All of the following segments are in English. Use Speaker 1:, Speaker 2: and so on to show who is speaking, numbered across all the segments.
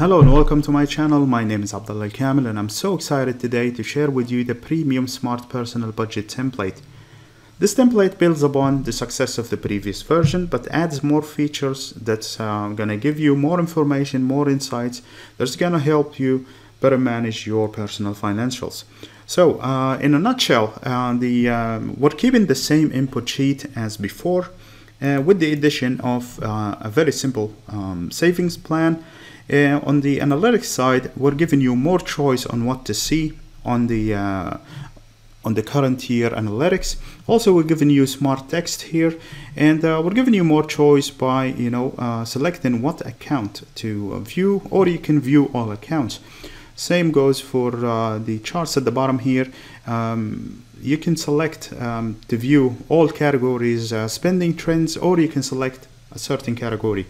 Speaker 1: Hello and welcome to my channel. My name is Abdullah Kamil and I'm so excited today to share with you the Premium Smart Personal Budget template. This template builds upon the success of the previous version but adds more features that's gonna give you more information, more insights that's gonna help you better manage your personal financials. So in a nutshell, we're keeping the same input sheet as before with the addition of a very simple savings plan. On the analytics side, we're giving you more choice on what to see on the current year analytics. Also, we're giving you smart text here, and we're giving you more choice by selecting what account to view, or you can view all accounts. Same goes for the charts at the bottom here. You can select to view all categories, spending trends, or you can select a certain category.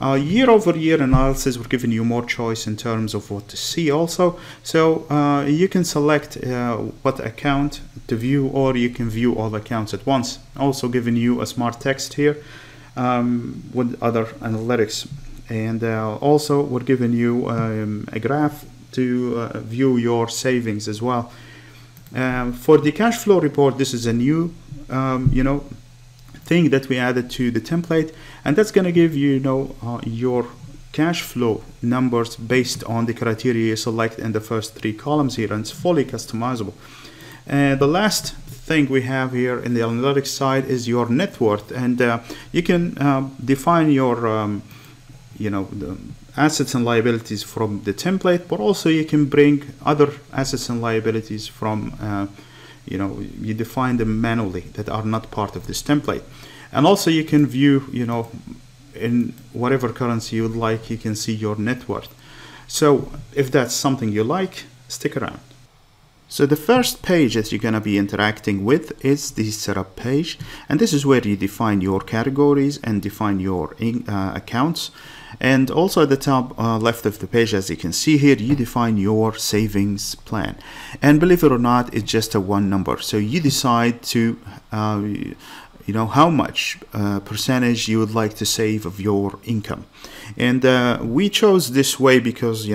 Speaker 1: Year-over-year analysis, we're giving you more choice in terms of what to see also. So you can select what account to view, or you can view all accounts at once. Also giving you a smart text here with other analytics. And also we're giving you a graph to view your savings as well. For the cash flow report, this is a new thing that we added to the template, and that's going to give you your cash flow numbers based on the criteria you select in the first three columns here, and it's fully customizable. And the last thing we have here in the analytics side is your net worth, and you can define your the assets and liabilities from the template, but also you can bring other assets and liabilities from you define them manually that are not part of this template. And also you can view, in whatever currency you would like, you can see your net worth. So if that's something you like, stick around. So the first page that you're going to be interacting with is the setup page, and this is where you define your categories and define your accounts. And also at the top left of the page, as you can see here, you define your savings plan, and believe it or not, it's just a one number. So you decide to how much percentage you would like to save of your income. And we chose this way because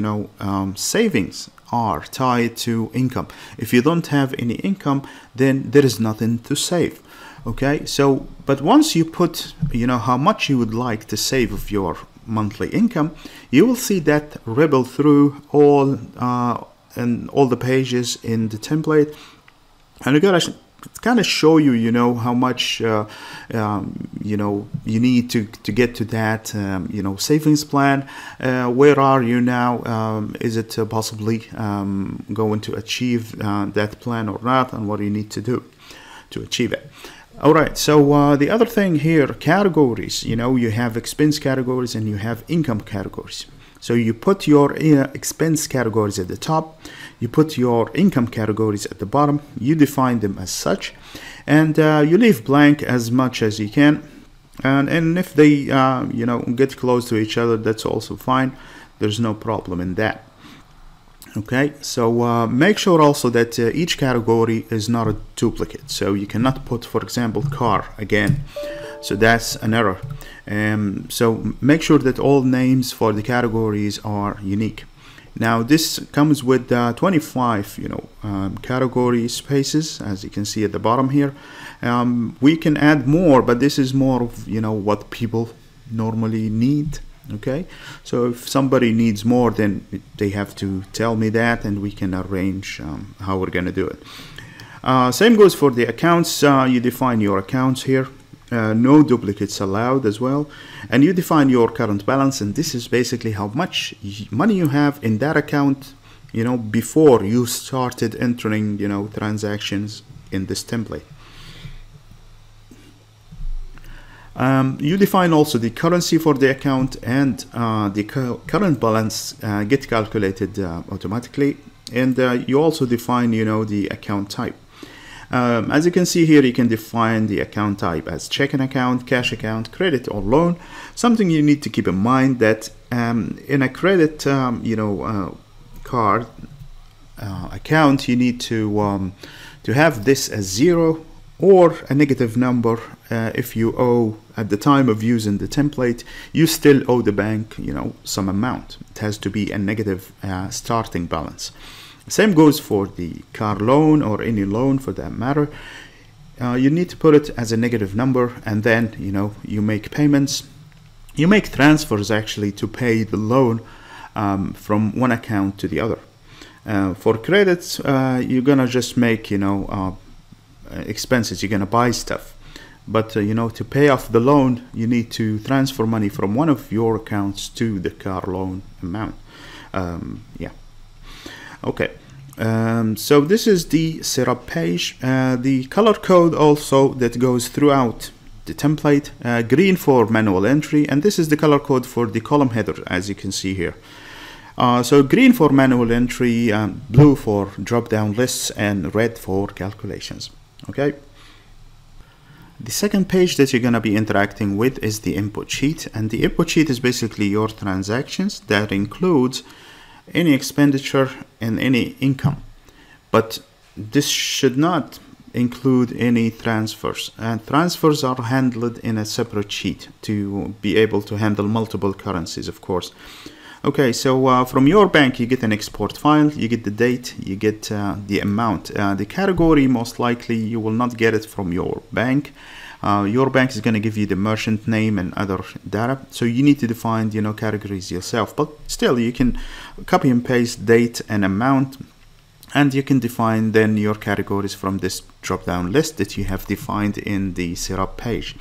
Speaker 1: savings are tied to income. If you don't have any income, then there is nothing to save. Okay, so but once you put how much you would like to save of your monthly income, you will see that ripple through all the pages in the template, and we're gonna kind of show you how much you need to get to that savings plan. Where are you now? Is it possibly going to achieve that plan or not, and what do you need to do to achieve it? All right, so the other thing here, categories, you have expense categories and you have income categories. So you put your expense categories at the top, you put your income categories at the bottom, you define them as such, and you leave blank as much as you can. And if they get close to each other, that's also fine. There's no problem in that. Okay, so make sure also that each category is not a duplicate. So you cannot put, for example, car again. So that's an error. So make sure that all names for the categories are unique. Now this comes with 25 category spaces, as you can see at the bottom here. We can add more, but this is more of what people normally need. Okay, so if somebody needs more, then they have to tell me that, and we can arrange how we're gonna do it. Same goes for the accounts. You define your accounts here. No duplicates allowed as well, and you define your current balance, and this is basically how much money you have in that account before you started entering transactions in this template. You define also the currency for the account, and the current balance get calculated automatically, and you also define the account type. As you can see here, you can define the account type as checking account, cash account, credit, or loan. Something you need to keep in mind that in a credit card account, you need to have this as 0 or a negative number if you owe at the time of using the template, you still owe the bank, you know, some amount. It has to be a negative starting balance. Same goes for the car loan or any loan for that matter. You need to put it as a negative number, and then, you know, you make payments. You make transfers actually to pay the loan from one account to the other. For credits, you're gonna just make, you know, expenses. You're gonna buy stuff, but you know, to pay off the loan, you need to transfer money from one of your accounts to the car loan amount. Yeah. Okay. So this is the setup page. The color code also that goes throughout the template. Green for manual entry, and this is the color code for the column header, as you can see here. So green for manual entry, blue for drop-down lists, and red for calculations. Okay. The second page that you're going to be interacting with is the input sheet, and the input sheet is basically your transactions that includes any expenditure and any income, but this should not include any transfers, and transfers are handled in a separate sheet to be able to handle multiple currencies, of course. Okay, so from your bank you get an export file, you get the date, you get the amount. The category, most likely you will not get it from your bank. Your bank is going to give you the merchant name and other data, so you need to define, you know, categories yourself, but still you can copy and paste date and amount, and you can define then your categories from this drop down list that you have defined in the setup page.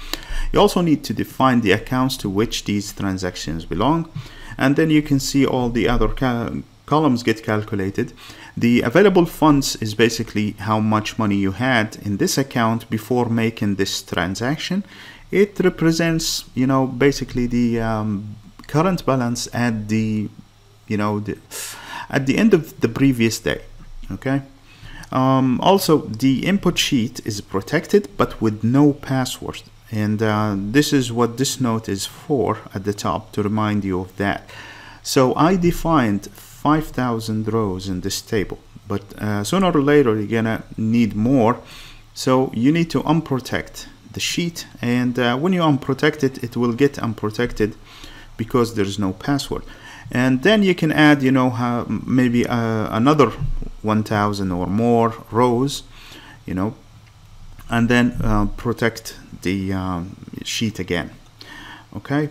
Speaker 1: You also need to define the accounts to which these transactions belong, and then you can see all the other columns get calculated. The available funds is basically how much money you had in this account before making this transaction. It represents, you know, basically the current balance at the, you know, at the end of the previous day. Okay. Also, the input sheet is protected but with no password, and this is what this note is for at the top, to remind you of that. So I defined 5,000 rows in this table, but sooner or later you're gonna need more, so you need to unprotect the sheet, and when you unprotect it, it will get unprotected because there's no password. And then you can add, you know, maybe another 1,000 or more rows, you know, and then protect the sheet again. Okay.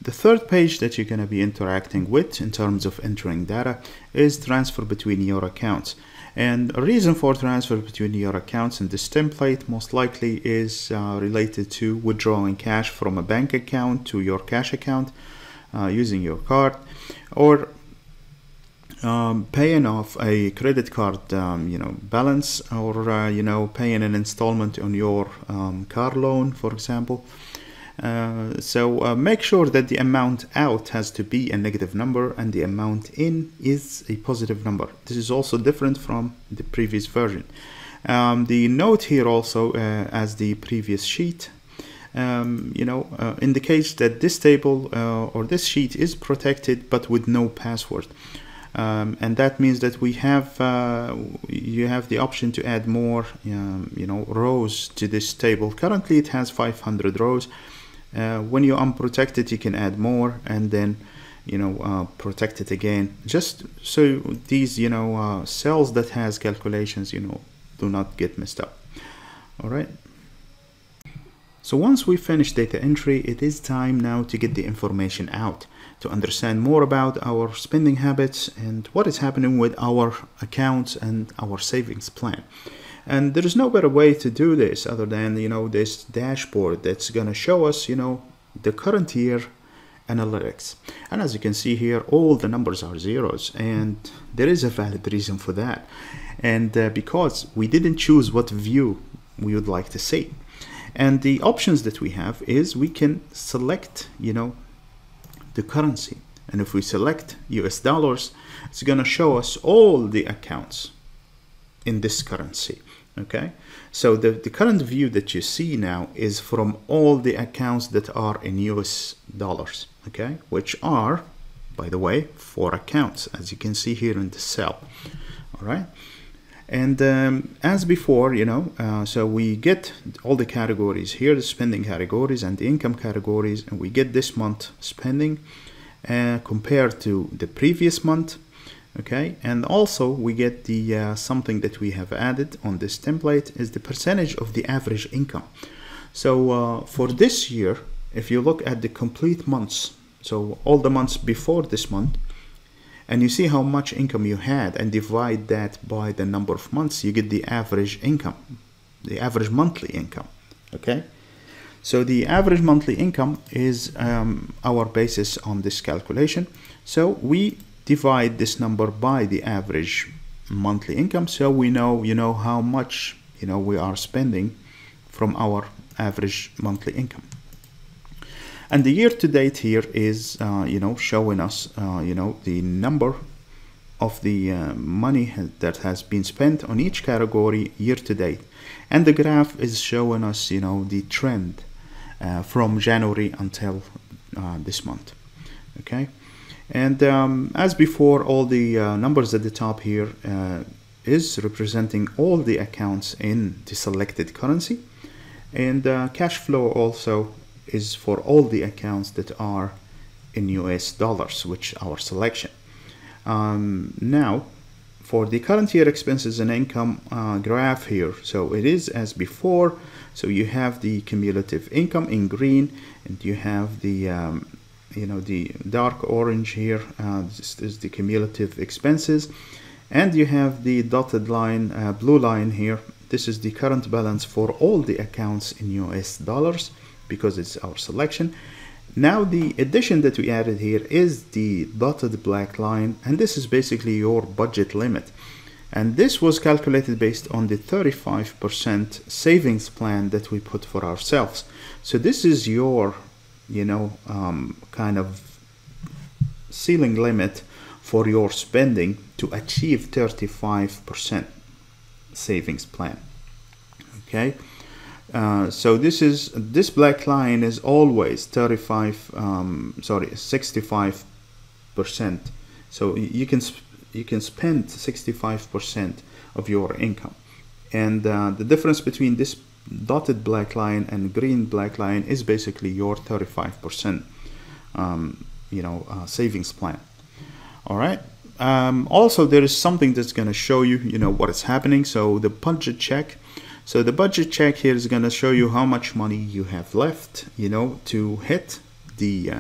Speaker 1: The third page that you're going to be interacting with in terms of entering data is transfer between your accounts. And a reason for transfer between your accounts in this template most likely is related to withdrawing cash from a bank account to your cash account using your card, or paying off a credit card you know, balance, or you know, paying an installment on your car loan, for example. So make sure that the amount out has to be a negative number and the amount in is a positive number. This is also different from the previous version. The note here also, as the previous sheet, you know, indicates that this table or this sheet is protected but with no password. And that means that we have you have the option to add more you know, rows to this table. Currently it has 500 rows. When you unprotect it, you can add more, and then, you know, protect it again, just so these, you know, cells that has calculations, you know, do not get messed up. All right. So once we finish data entry, it is time now to get the information out, to understand more about our spending habits and what is happening with our accounts and our savings plan. And there is no better way to do this other than, you know, this dashboard that's going to show us, you know, the current year analytics. And as you can see here, all the numbers are zeros, and there is a valid reason for that. And because we didn't choose what view we would like to see. And the options that we have is we can select, you know, the currency. And if we select US dollars, it's going to show us all the accounts in this currency. Okay, so the current view that you see now is from all the accounts that are in US dollars, okay, which are, by the way, 4 accounts, as you can see here in the cell. All right, And as before, so we get all the categories here, the spending categories and the income categories, and we get this month spending compared to the previous month. Okay, and also we get the something that we have added on this template is the percentage of the average income. So for this year, if you look at the complete months, so all the months before this month, and you see how much income you had and divide that by the number of months, you get the average income, the average monthly income. Okay, so the average monthly income is our basis on this calculation. So we divide this number by the average monthly income, so we know how much we are spending from our average monthly income. And the year to date here is showing us the number of the money that has been spent on each category year to date, and the graph is showing us the trend from January until this month. Okay, and as before, all the numbers at the top here is representing all the accounts in the selected currency, and cash flow also is for all the accounts that are in US dollars, which our selection. Now for the current year expenses and income graph here, so it is as before. So you have the cumulative income in green, and you have the the dark orange here, this is the cumulative expenses, and you have the dotted line, blue line here. This is the current balance for all the accounts in US dollars, because it's our selection. Now the addition that we added here is the dotted black line, and this is basically your budget limit, and this was calculated based on the 35% savings plan that we put for ourselves. So this is your kind of ceiling limit for your spending to achieve 35% savings plan. Okay, so this black line is always 65%. So you can spend 65% of your income, and the difference between this dotted black line and green black line is basically your 35% savings plan. All right. Also, there is something that's going to show you what is happening. So the budget check. So the budget check here is going to show you how much money you have left, to hit the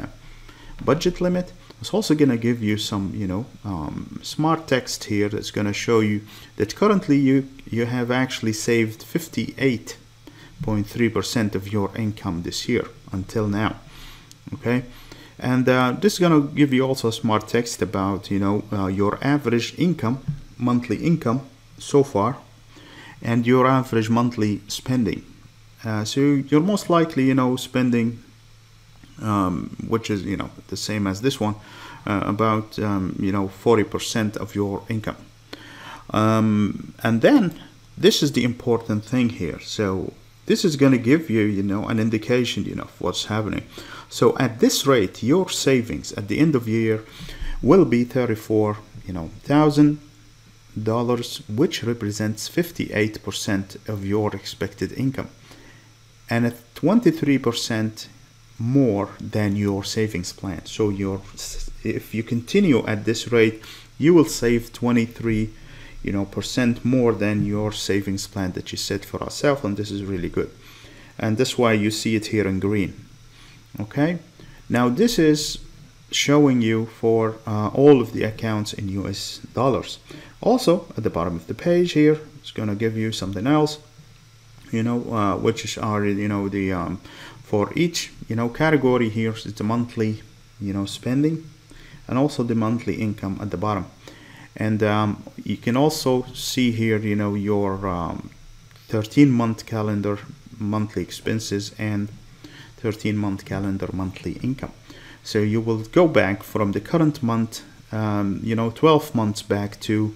Speaker 1: budget limit. It's also going to give you some, smart text here that's going to show you that currently you have actually saved 58.3% of your income this year until now. Okay, and this is going to give you also smart text about your average income, monthly income so far, and your average monthly spending. So you're most likely spending which is the same as this one, about 40% of your income. And then this is the important thing here. So this is going to give you an indication of what's happening. So at this rate, your savings at the end of the year will be $34,000, which represents 58% of your expected income, and at 23% more than your savings plan. So if you continue at this rate, you will save 23% more than your savings plan that you set for yourself, and this is really good. And that's why you see it here in green. Okay, now this is showing you for all of the accounts in US dollars. Also at the bottom of the page here, it's going to give you something else, which are the for each category. Here is the monthly spending, and also the monthly income at the bottom. And you can also see here your 13-month calendar monthly expenses and 13-month calendar monthly income. So you will go back from the current month 12 months back to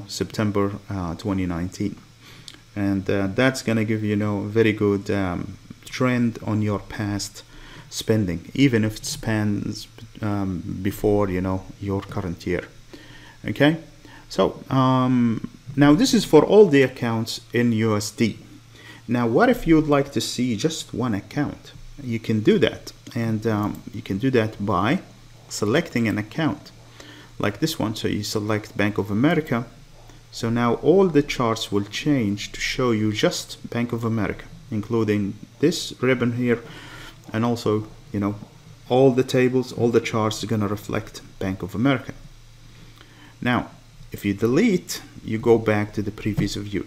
Speaker 1: September 2019, and that's gonna give you a very good trend on your past spending, even if it spans before your current year. Okay, so Now this is for all the accounts in USD. Now what if you'd like to see just one account? You can do that, and you can do that by selecting an account like this one. So you select Bank of America. So now all the charts will change to show you just Bank of America, including this ribbon here, and also, you know, all the tables, all the charts are gonna reflect Bank of America. Now if you delete, you go back to the previous view,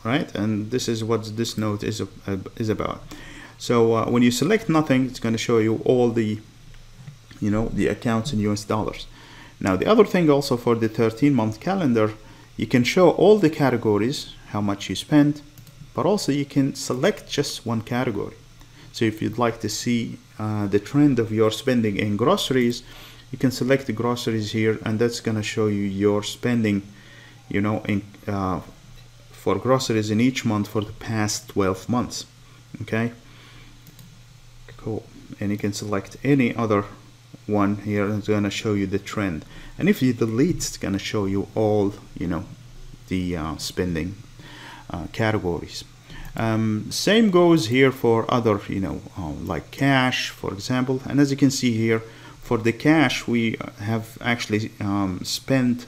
Speaker 1: right? And this is what this note is about. So when you select nothing, it's going to show you all the, you know, the accounts in US dollars. Now the other thing also for the 13-month calendar, you can show all the categories, how much you spend, but also you can select just one category. So if you'd like to see the trend of your spending in groceries, you can select the groceries here, and that's going to show you your spending, you know, in for groceries in each month for the past 12 months. Okay, cool. And you can select any other one here, and it's going to show you the trend. And if you delete, it's going to show you all, you know, the spending categories. Same goes here for other, you know, like cash, for example. And as you can see here, for the cash, we have actually spent,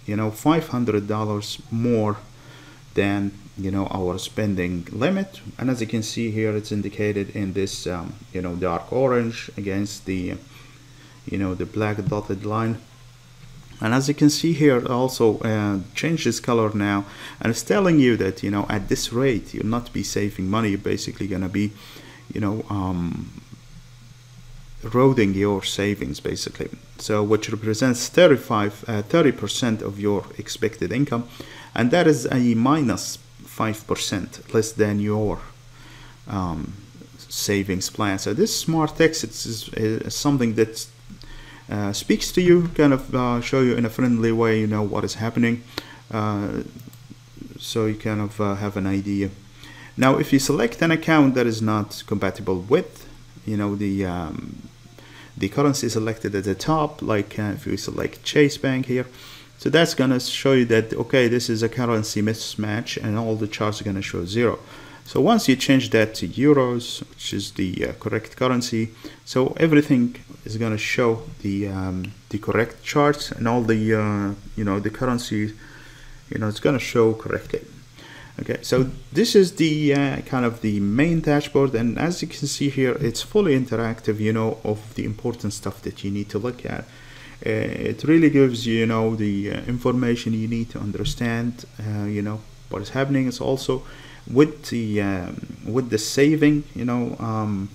Speaker 1: you know, $500 more than, you know, our spending limit. And as you can see here, it's indicated in this, you know, dark orange against the, you know, the black dotted line. And as you can see here, also change this color now, and it's telling you that, you know, at this rate, you'll not be saving money. You're basically gonna be, you know, eroding your savings basically. So which represents 30% of your expected income, and that is a minus 5% less than your savings plan. So this smart text is something that speaks to you, kind of show you in a friendly way, you know, what is happening, so you kind of have an idea. Now if you select an account that is not compatible with, you know, the currency selected at the top, like if you select Chase Bank here, so that's gonna show you that, okay, this is a currency mismatch, and all the charts are gonna show 0. So once you change that to euros, which is the correct currency, so everything is gonna show the correct charts, and all the you know, the currency, you know, it's gonna show correctly. Okay, so this is the kind of the main dashboard, and as you can see here, it's fully interactive, you know, of the important stuff that you need to look at. It really gives you, you know, the information you need to understand, you know, what is happening. It's also with the saving, you know,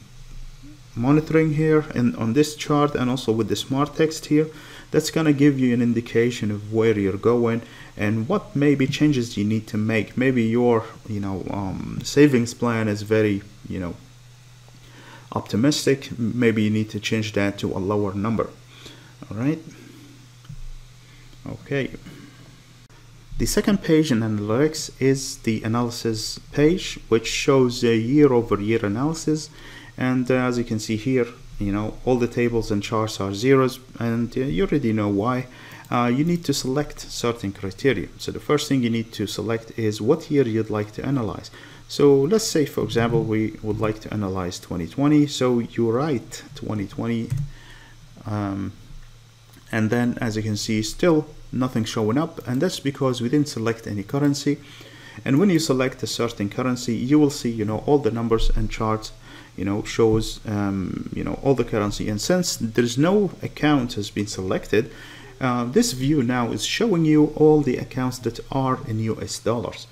Speaker 1: monitoring here and on this chart, and also with the smart text here, that's gonna give you an indication of where you're going and what maybe changes you need to make. Maybe your, you know, savings plan is very, you know, optimistic. Maybe you need to change that to a lower number. All right. Okay. The second page in analytics is the analysis page, which shows a year-over-year analysis. And as you can see here, you know, all the tables and charts are zeros, and you already know why. You need to select certain criteria. So the first thing you need to select is what year you'd like to analyze. So let's say, for example, we would like to analyze 2020. So you write 2020, and then as you can see, still nothing showing up, and that's because we didn't select any currency. And when you select a certain currency, you will see, you know, all the numbers and charts, you know, shows you know, all the currency. And since there's no account has been selected, this view now is showing you all the accounts that are in US dollars.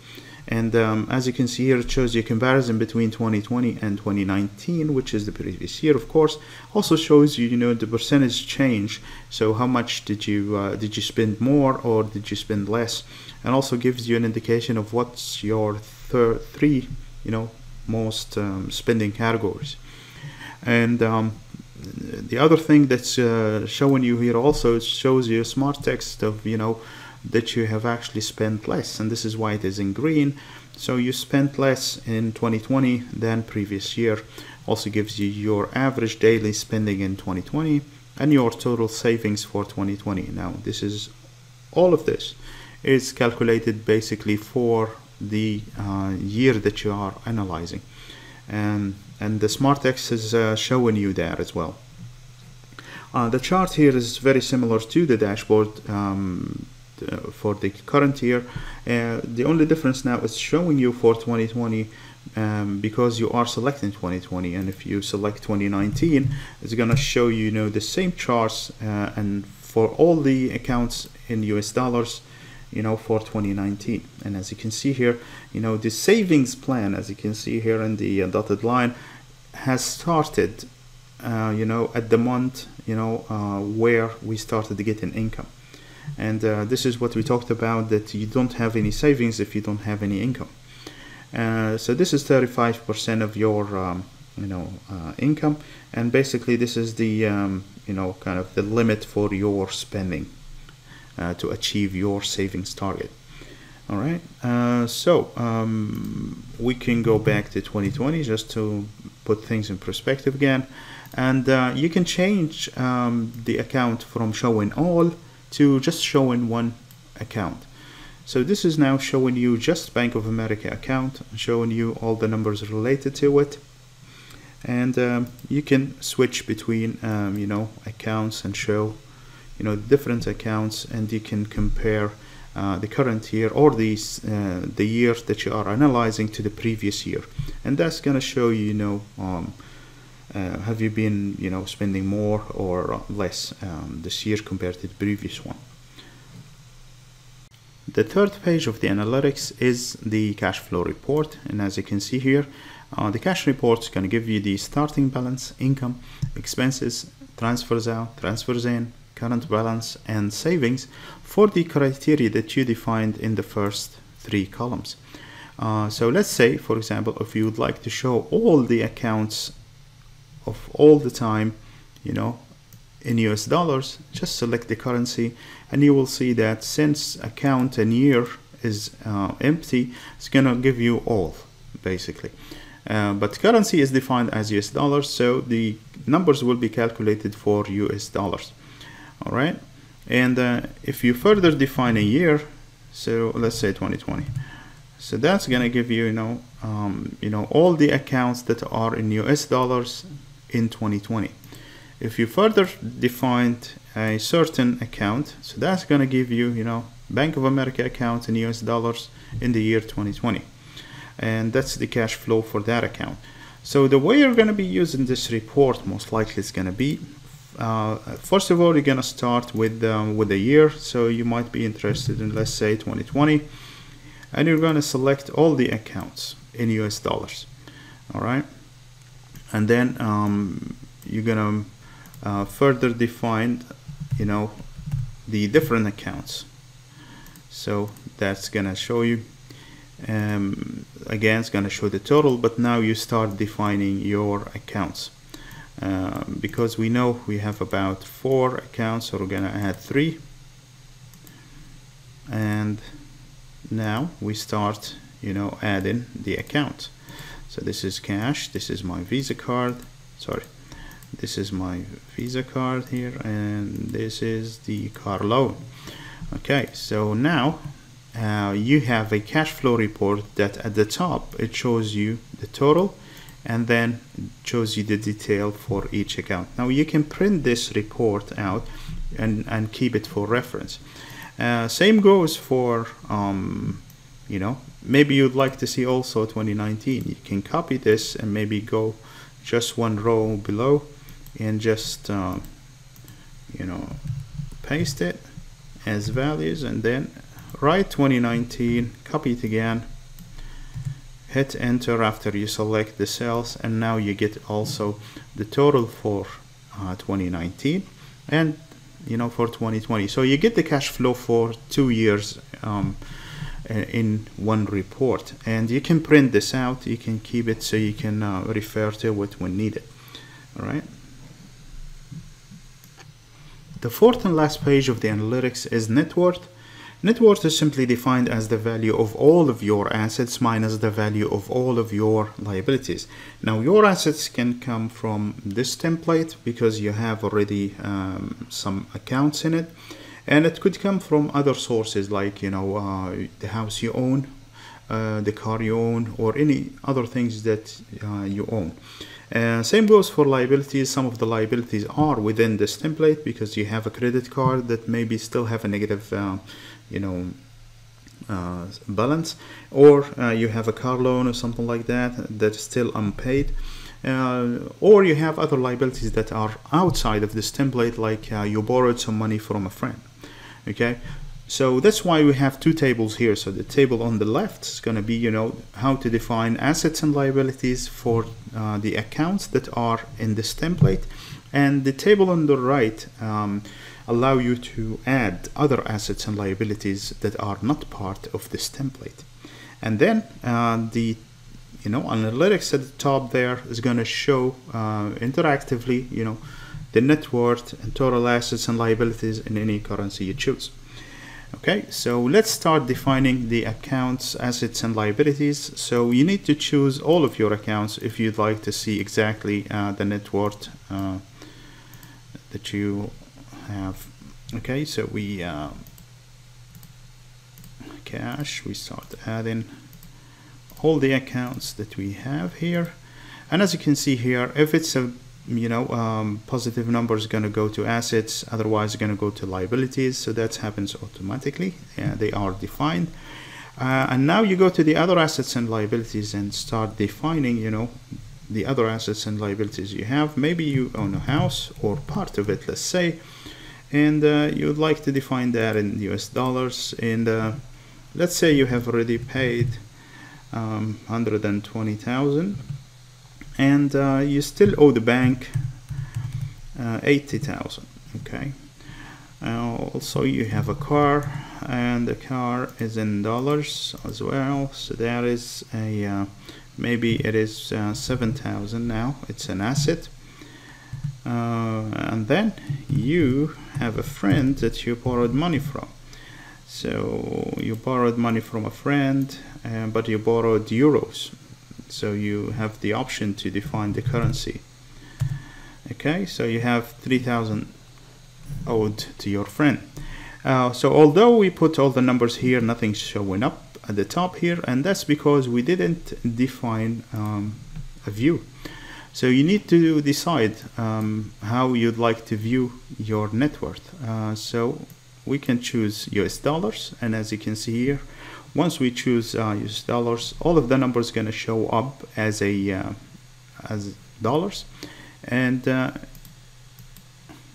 Speaker 1: And as you can see here, it shows you a comparison between 2020 and 2019, which is the previous year, of course. Also shows you, you know, the percentage change. So how much did you spend more, or did you spend less? And also gives you an indication of what's your three, you know, most spending categories. And the other thing that's showing you here also, it shows you a smart text of, you know, that you have actually spent less, and this is why it is in green. So you spent less in 2020 than previous year. Also gives you your average daily spending in 2020 and your total savings for 2020. Now this is, all of this is calculated basically for the year that you are analyzing, and the SmartX is showing you that as well. The chart here is very similar to the dashboard for the current year. The only difference now is showing you for 2020 because you are selecting 2020, and if you select 2019, it's going to show you, the same charts and for all the accounts in US dollars, for 2019. And as you can see here, the savings plan, as you can see here in the dotted line, has started at the month where we started getting income. And this is what we talked about, that you don't have any savings if you don't have any income. So this is 35% of your income, and basically this is the kind of the limit for your spending to achieve your savings target. All right, so we can go back to 2020 just to put things in perspective again, and you can change the account from showing all to just showing one account. So this is now showing you just Bank of America account, showing you all the numbers related to it, and you can switch between accounts and show different accounts, and you can compare the current year or the year that you are analyzing to the previous year, and that's going to show you have you been spending more or less this year compared to the previous one. The third page of the analytics is the cash flow report, and as you can see here, the cash report is going to give you the starting balance, income, expenses, transfers out, transfers in, current balance, and savings for the criteria that you defined in the first three columns. So let's say, for example, if you would like to show all the accounts of all the time, in US dollars, just select the currency, and you will see that since account and year is empty, it's gonna give you all basically. But currency is defined as US dollars, so the numbers will be calculated for US dollars. All right, and if you further define a year, so let's say 2020, so that's gonna give you all the accounts that are in US dollars in 2020. If you further defined a certain account, so that's going to give you Bank of America account in US dollars in the year 2020, and that's the cash flow for that account. So the way you're going to be using this report most likely is going to be first of all, you're going to start with the year, so you might be interested in, let's say, 2020, and you're going to select all the accounts in US dollars. All right, and then you're going to further define the different accounts, so that's gonna show you again, it's gonna show the total, but now you start defining your accounts because we know we have about 4 accounts, so we're gonna add 3, and now we start adding the account. So this is cash, this is my Visa card, this is my Visa card here, and this is the car loan. Okay, so now you have a cash flow report that at the top it shows you the total, and then it shows you the detail for each account. Now you can print this report out and keep it for reference. Same goes for maybe you'd like to see also 2019. You can copy this and maybe go just one row below and just paste it as values, and then write 2019, copy it again, hit enter after you select the cells, and now you get also the total for 2019 and for 2020. So you get the cash flow for 2 years in one report, and you can print this out, you can keep it so you can refer to it when needed. All right. The fourth and last page of the analytics is net worth. Net worth is simply defined as the value of all of your assets minus the value of all of your liabilities. Now your assets can come from this template because you have already some accounts in it, and it could come from other sources like, you know, the house you own, the car you own, or any other things that you own. Same goes for liabilities. Some of the liabilities are within this template because you have a credit card that maybe still have a negative you know, balance, or you have a car loan or something like that that is still unpaid, or you have other liabilities that are outside of this template, like you borrowed some money from a friend. Okay, so that's why we have two tables here. So the table on the left is going to be, you know, how to define assets and liabilities for the accounts that are in this template, and the table on the right allow you to add other assets and liabilities that are not part of this template. And then the, you know, analytics at the top there is going to show interactively, you know, the net worth and total assets and liabilities in any currency you choose. Okay, so let's start defining the accounts, assets and liabilities. So you need to choose all of your accounts if you'd like to see exactly the net worth that you have. Okay, so we cash, we start adding all the accounts that we have here, and as you can see here, if it's a, you know, positive number is going to go to assets, otherwise going to go to liabilities. So that happens automatically, they are defined. And now you go to the other assets and liabilities and start defining, you know, the other assets and liabilities you have. Maybe you own a house or part of it, let's say, and you would like to define that in US dollars, and let's say you have already paid 120,000, and you still owe the bank 80,000. Okay, also you have a car, and the car is in dollars as well, so that is a maybe it is 7,000 now, it's an asset. And then you have a friend that you borrowed money from. So you borrowed money from a friend, but you borrowed euros. So you have the option to define the currency. Okay, so you have 3,000 owed to your friend. So although we put all the numbers here, nothing's showing up at the top here, and that's because we didn't define a view. So you need to decide how you'd like to view your net worth. So we can choose US dollars, and as you can see here, once we choose US dollars, all of the numbers going to show up as dollars, and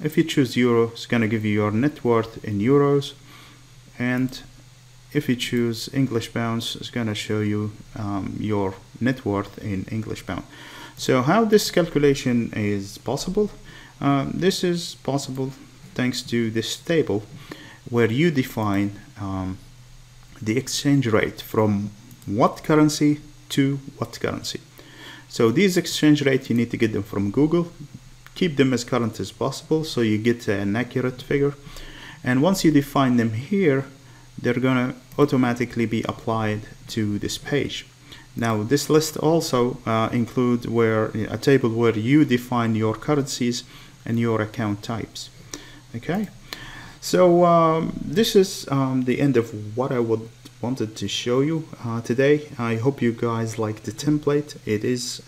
Speaker 1: if you choose euro, it's going to give you your net worth in euros, and if you choose English pounds, it's going to show you your net worth in English pound. So how this calculation is possible? This is possible thanks to this table where you define the exchange rate from what currency to what currency. So these exchange rates, you need to get them from Google. Keep them as current as possible so you get an accurate figure. And once you define them here, they're gonna automatically be applied to this page. Now this list also includes a table where you define your currencies and your account types. Okay, so this is the end of what I wanted to show you today. I hope you guys like the template. It is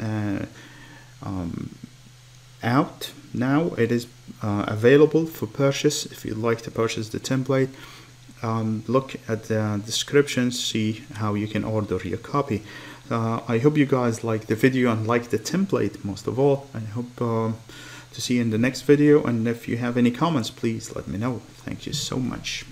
Speaker 1: out now. It is available for purchase. If you'd like to purchase the template, look at the description, see how you can order your copy. I hope you guys like the video and like the template most of all. I hope to see you in the next video, and if you have any comments, please let me know. Thank you so much.